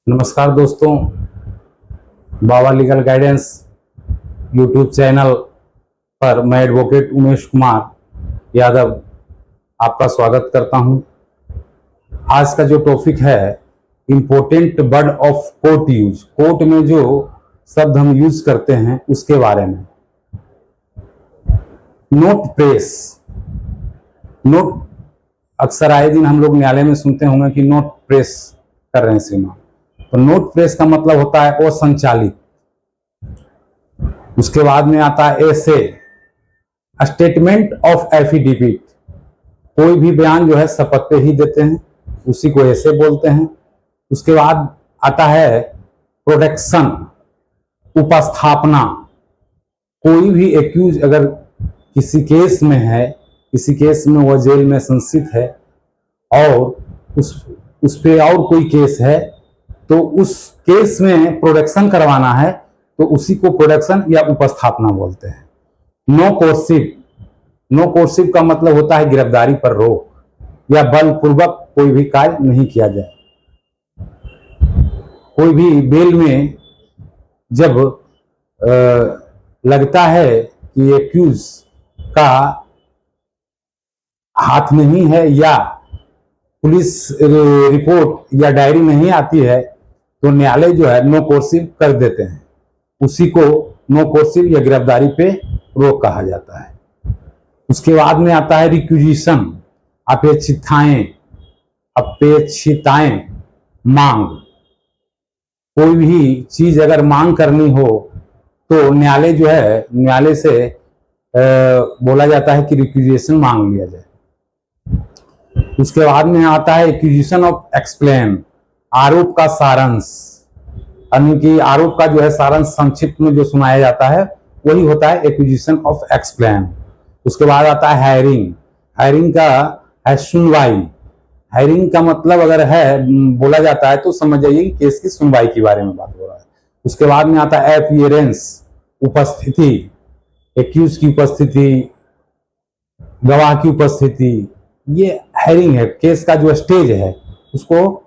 नमस्कार दोस्तों, बाबा legal guidance YouTube channel पर मैं एडवोकेट उमेश कुमार यादव आपका स्वागत करता हूं। आज का जो टॉपिक है important word of court use, court में जो शब्द हम यूज करते हैं उसके बारे में। नोट प्रेस, नोट अक्सर आए दिन हम लोग न्यायालय में सुनते होंगे कि नोट प्रेस कर रहे हैं श्रीमान। तो नोट प्रेस का मतलब होता है असंचालित। उसके बाद में आता है एसे, स्टेटमेंट ऑफ एफिडेविट। कोई भी बयान जो है शपथ पे ही देते हैं, उसी को ऐसे बोलते हैं। उसके बाद आता है प्रोडक्शन, उपस्थापना। कोई भी एक्यूज अगर किसी केस में है, किसी केस में वह जेल में संस्थित है और उस पे और कोई केस है, तो उस केस में प्रोडक्शन करवाना है तो उसी को प्रोडक्शन या उपस्थापना बोलते हैं। नो कोर्सिव, नो कोर्सिव का मतलब होता है गिरफ्तारी पर रोक या बलपूर्वक कोई भी कार्य नहीं किया जाए। कोई भी बेल में जब लगता है कि एक्यूज का हाथ नहीं है या पुलिस रिपोर्ट या डायरी नहीं आती है, तो न्यायालय जो है नो कोर्सिव कर देते हैं। उसी को नो कोर्सिव या गिरफ्तारी पे रोक कहा जाता है। उसके बाद में आता है रिक्विजिशन, अपेक्षिताएं, अपेक्षिताएं मांग। कोई भी चीज अगर मांग करनी हो तो न्यायालय जो है, न्यायालय से बोला जाता है कि रिक्विजिशन मांग लिया जाए। उसके बाद में आता है एक्विजिशन ऑफ एक्सप्लेन, आरोप का सारांश। यानी कि आरोप का जो है सारांश संक्षिप्त में जो सुनाया जाता है वही होता है एक्विजिशन ऑफ एक्सप्लेन। उसके बाद आता है हायरिंग, हायरिंग का है सुनवाई। हायरिंग का मतलब अगर है बोला जाता है तो समझ जाइए कि केस की सुनवाई के बारे में बात हो रहा है। उसके बाद में आता है अपीयरेंस, उपस्थिति, एक्यूज की उपस्थिति, गवाह की उपस्थिति। ये हायरिंग है, केस का जो स्टेज है उसको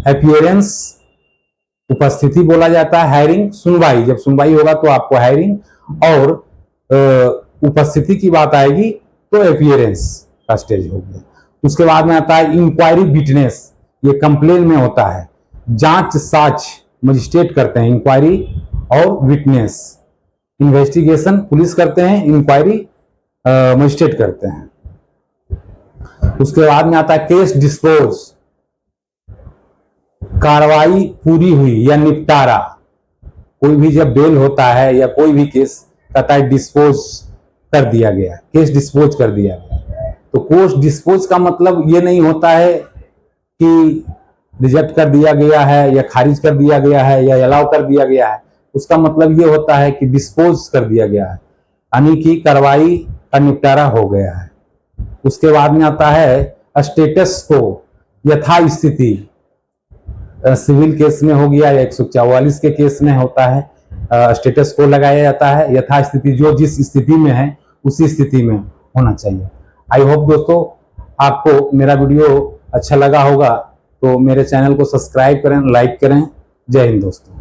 अपीयरेंस, उपस्थिति बोला जाता है। हायरिंग सुनवाई, जब सुनवाई होगा तो आपको हायरिंग, और उपस्थिति की बात आएगी तो अपीयरेंस का स्टेज हो गया। उसके बाद में आता है इंक्वायरी विटनेस, ये कंप्लेन में होता है। जांच साक्ष्य मजिस्ट्रेट करते हैं, इंक्वायरी और विटनेस। इन्वेस्टिगेशन पुलिस करते हैं, इंक्वायरी मजिस्ट्रेट करते हैं। उसके बाद में आता है केस डिस्पोज, कार्रवाई पूरी हुई या निपटारा। कोई भी जब बेल होता है या कोई भी केस कहता है डिस्पोज कर दिया गया, केस डिस्पोज कर दिया गया। तो केस डिस्पोज का मतलब ये नहीं होता है कि रिजेक्ट कर दिया गया है या खारिज कर दिया गया है या अलाउ कर दिया गया है। उसका मतलब ये होता है कि डिस्पोज कर दिया गया है, यानी कि कार्रवाई का निपटारा हो गया है। उसके बाद में आता है स्टेटस को, यथास्थिति। सिविल केस में हो गया या 144 के केस में होता है, स्टेटस को लगाया जाता है। यथास्थिति, जो जिस स्थिति में है उसी स्थिति में होना चाहिए। आई होप दोस्तों आपको मेरा वीडियो अच्छा लगा होगा, तो मेरे चैनल को सब्सक्राइब करें, लाइक करें। जय हिंद दोस्तों।